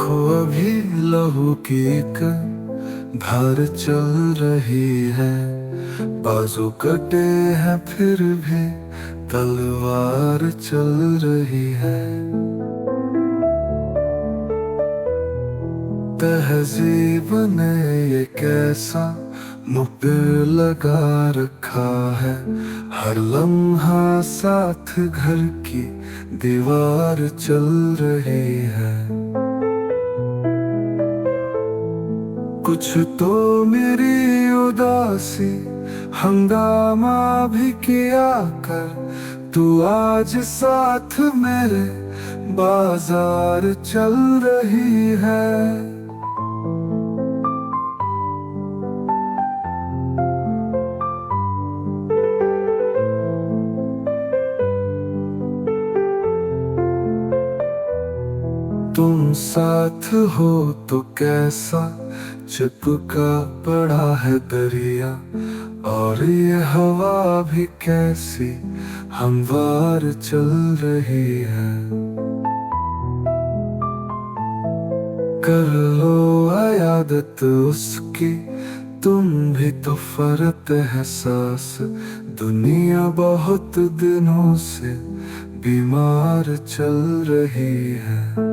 देखो अभी लहू की एक धार चल रही है। बाजू कटे हैं फिर भी तलवार चल रही है। तहजीब ने ये कैसा मुझ पे लगा रखा है। हर लम्हा साथ घर की दीवार चल रही है। कुछ तो मेरी उदासी हंगामा भी किया कर। तू आज साथ मेरे बाजार चल रही है। तुम साथ हो तो कैसा चिपका पड़ा है दरिया। और ये हवा भी कैसी हमवार चल रही है। कर लो आयादत उसकी तुम भी तो फरत है सांस। दुनिया बहुत दिनों से बीमार चल रही है।